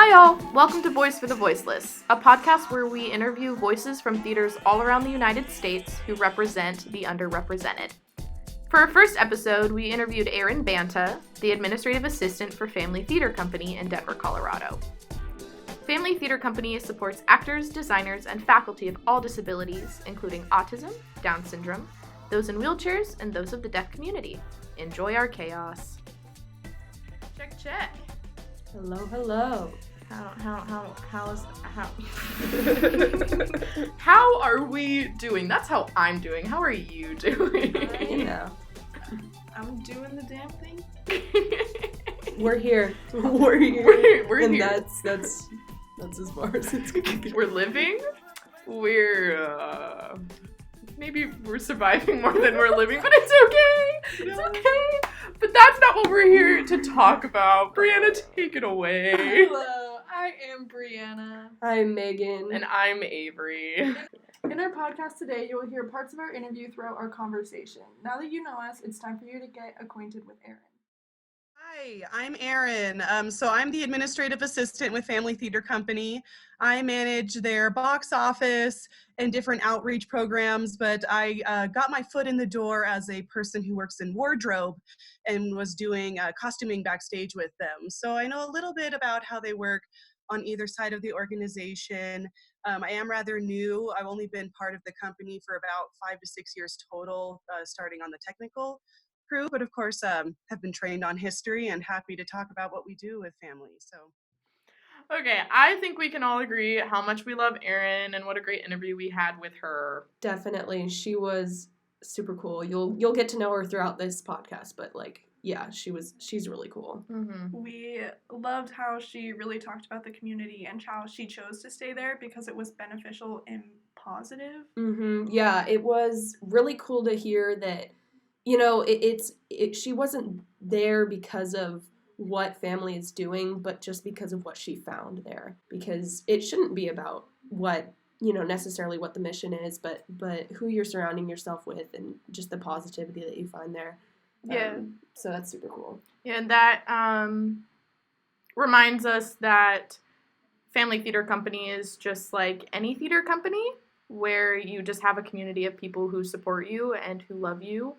Hi all! Welcome to Voice for the Voiceless, a podcast where we interview voices from theaters all around the United States who represent the underrepresented. For our first episode, we interviewed Erin Banta, the administrative assistant for Family Theater Company in Denver, Colorado. Family Theater Company supports actors, designers, and faculty of all disabilities, including autism, Down syndrome, those in wheelchairs, and those of the deaf community. Enjoy our chaos. Check. Hello. How are we doing? That's how I'm doing. How are you doing? I'm doing the damn thing. We're here. We're and here. That's as far as it's gonna go. We're living. Maybe we're surviving more than we're living, but it's okay. It's okay. But that's not what we're here to talk about. Brianna, take it away. Hello, I am Brianna. I'm Megan. And I'm Avery. In our podcast today, you will hear parts of our interview throughout our conversation. Now that you know us, it's time for you to get acquainted with Erin. Hi, I'm Erin. So I'm the administrative assistant with Family Theater Company. I manage their box office and different outreach programs, but I got my foot in the door as a person who works in wardrobe and was doing costuming backstage with them. So I know a little bit about how they work on either side of the organization. I am rather new. I've only been part of the company for about 5 to 6 years total, starting on the technical crew, but of course have been trained on history and happy to talk about what we do with families. So Okay, I think we can all agree how much we love Erin and what a great interview we had with her. Definitely, she was super cool. You'll get to know her throughout this podcast, but she's really cool. Mm-hmm. We loved how she really talked about the community and how she chose to stay there because it was beneficial and positive. Mm-hmm. Yeah, it was really cool to hear that. You know, she wasn't there because of what family is doing, but just because of what she found there. Because it shouldn't be about what, necessarily what the mission is, but who you're surrounding yourself with and just the positivity that you find there. Yeah. So that's super cool. Yeah, and that reminds us that Family Theater Company is just like any theater company where you just have a community of people who support you and who love you.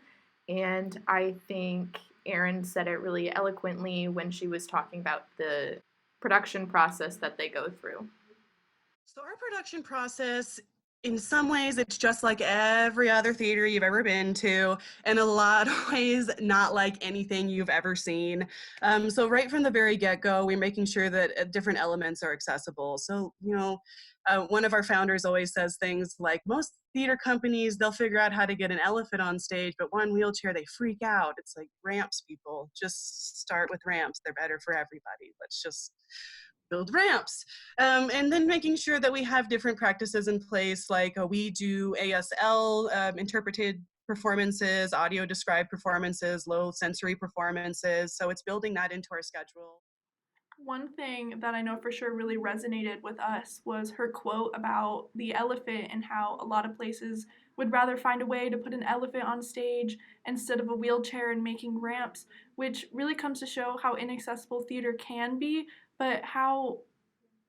And I think Erin said it really eloquently when she was talking about the production process that they go through. So our production process, in some ways, it's just like every other theater you've ever been to. In a lot of ways, not like anything you've ever seen. So right from the very get-go, we're making sure that different elements are accessible. So, one of our founders always says things like, most theater companies, they'll figure out how to get an elephant on stage, but one wheelchair, they freak out. It's like, ramps, people. Just start with ramps. They're better for everybody. Let's just build ramps. And then making sure that we have different practices in place, like we do ASL, interpreted performances, audio described performances, low sensory performances. So it's building that into our schedule. One thing that I know for sure really resonated with us was her quote about the elephant and how a lot of places would rather find a way to put an elephant on stage instead of a wheelchair and making ramps, which really comes to show how inaccessible theater can be, but how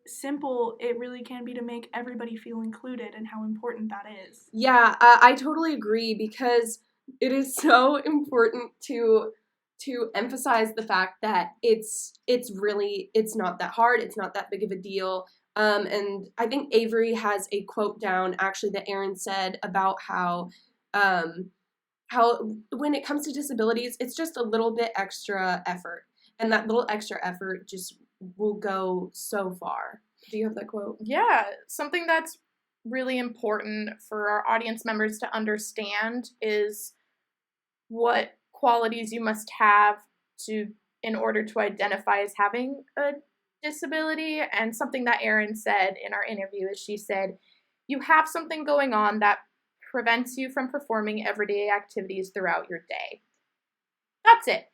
simple it really can be to make everybody feel included and how important that is. Yeah, I totally agree because it is so important to emphasize the fact that it's not that hard, it's not that big of a deal. And I think Avery has a quote down actually that Erin said about how when it comes to disabilities, it's just a little bit extra effort. And that little extra effort just will go so far. Do you have that quote? Yeah, something that's really important for our audience members to understand is what qualities you must have in order to identify as having a disability. And something that Erin said in our interview is she said, you have something going on that prevents you from performing everyday activities throughout your day. That's it.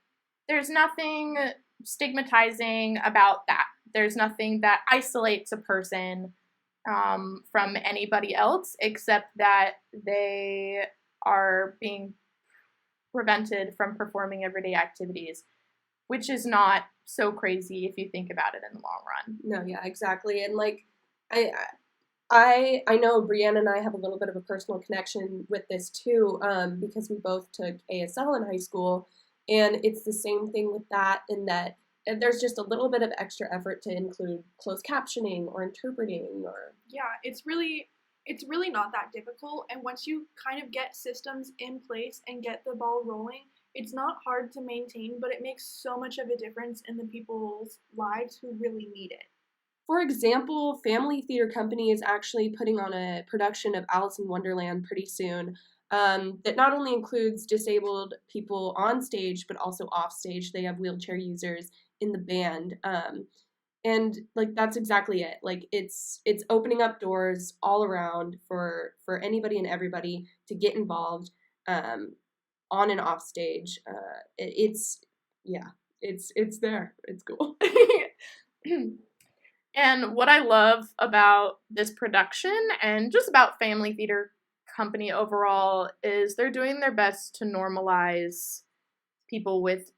There's nothing stigmatizing about that. There's nothing that isolates a person from anybody else except that they are being prevented from performing everyday activities, which is not so crazy if you think about it in the long run. No, yeah, exactly. And like, I know Brianna and I have a little bit of a personal connection with this too, because we both took ASL in high school, and it's the same thing with that in that there's just a little bit of extra effort to include closed captioning or interpreting or. Yeah, it's really not that difficult, and once you kind of get systems in place and get the ball rolling, it's not hard to maintain, but it makes so much of a difference in the people's lives who really need it. For example, Family Theater Company is actually putting on a production of Alice in Wonderland pretty soon, that not only includes disabled people on stage, but also off stage. They have wheelchair users in the band. And like that's exactly it. Like it's opening up doors all around for anybody and everybody to get involved on and off stage. It's there. It's cool. And what I love about this production and just about Family Theater Company overall is they're doing their best to normalize people with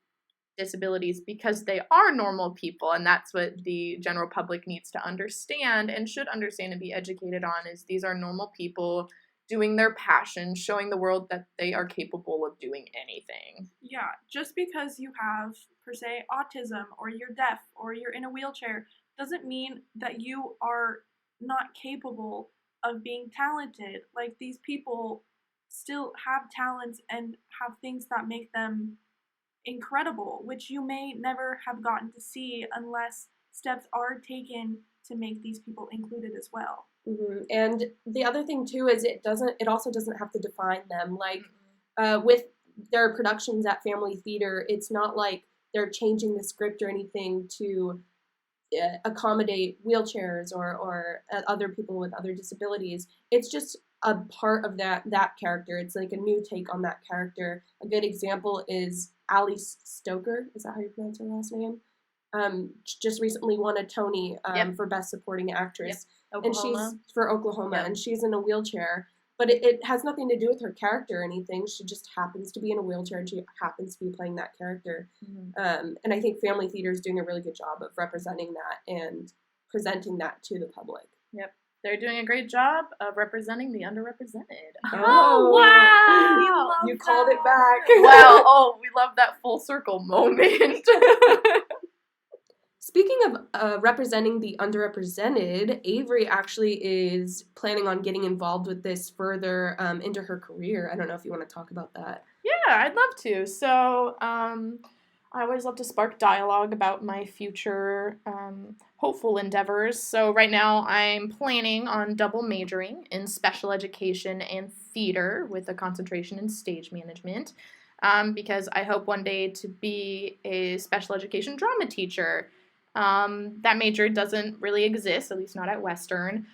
disabilities because they are normal people, and that's what the general public needs to understand and should understand and be educated on, is these are normal people doing their passion, showing the world that they are capable of doing anything. Yeah, just because you have, per se, autism or you're deaf or you're in a wheelchair doesn't mean that you are not capable of being talented. Like, these people still have talents and have things that make them incredible, which you may never have gotten to see unless steps are taken to make these people included as well. Mm-hmm. And the other thing too is it also doesn't have to define them. Like with their productions at Family Theater, it's not like they're changing the script or anything to accommodate wheelchairs or other people with other disabilities. It's just a part of that character. It's like a new take on that character. A good example is Ali Stoker. Is that how you pronounce her last name? Just recently won a Tony for Best Supporting Actress. Yep. And she's for Oklahoma, Yep. and she's in a wheelchair. But it has nothing to do with her character or anything. She just happens to be in a wheelchair, and she happens to be playing that character. Mm-hmm. And I think Family Theater is doing a really good job of representing that and presenting that to the public. Yep. They're doing a great job of representing the underrepresented. Oh, wow! You called it back. Wow, we love that full circle moment. Speaking of representing the underrepresented, Avery actually is planning on getting involved with this further into her career. I don't know if you want to talk about that. Yeah, I'd love to. So, I always love to spark dialogue about my future hopeful endeavors. So right now I'm planning on double majoring in special education and theater with a concentration in stage management, because I hope one day to be a special education drama teacher. That major doesn't really exist, at least not at Western.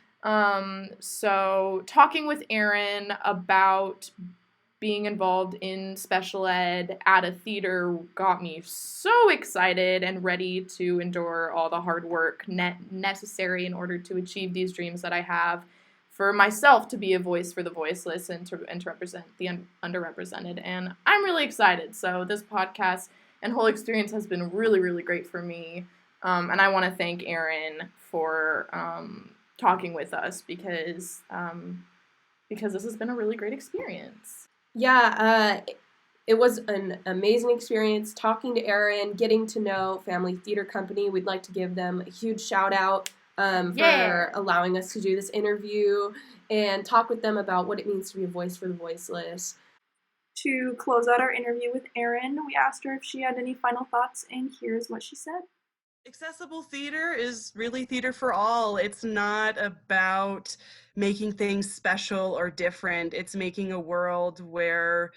So talking with Erin about being involved in special ed at a theater got me so excited and ready to endure all the hard work necessary in order to achieve these dreams that I have for myself, to be a voice for the voiceless and to represent the underrepresented. And I'm really excited. So this podcast and whole experience has been really, really great for me. And I want to thank Erin for talking with us because this has been a really great experience. Yeah, it was an amazing experience talking to Erin, getting to know Family Theater Company. We'd like to give them a huge shout out for allowing us to do this interview and talk with them about what it means to be a voice for the voiceless. To close out our interview with Erin, we asked her if she had any final thoughts, and here's what she said. Accessible theater is really theater for all. It's not about making things special or different. It's making a world where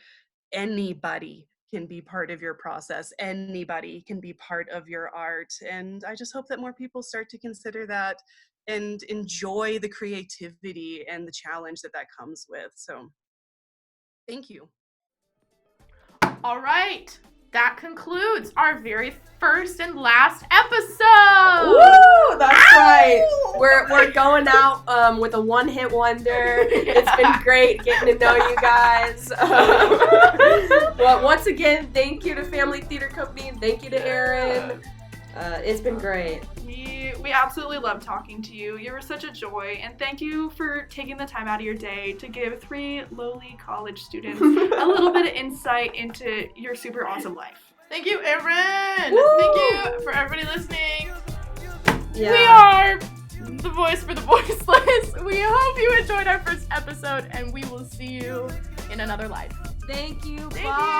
anybody can be part of your process. Anybody can be part of your art. And I just hope that more people start to consider that and enjoy the creativity and the challenge that comes with. So thank you. All right. That concludes our very first and last episode. Woo! That's right. We're going out with a one-hit wonder. It's been great getting to know you guys. Well, once again, thank you to Family Theater Company. Thank you to Erin. It's been great. We absolutely love talking to you. You were such a joy, and thank you for taking the time out of your day to give 3 lowly college students a little bit of insight into your super awesome life. Thank you, Erin. Woo! Thank you for everybody listening. Yeah. We are the voice for the voiceless. We hope you enjoyed our first episode, and we will see you in another life. Thank you. Thank Bye.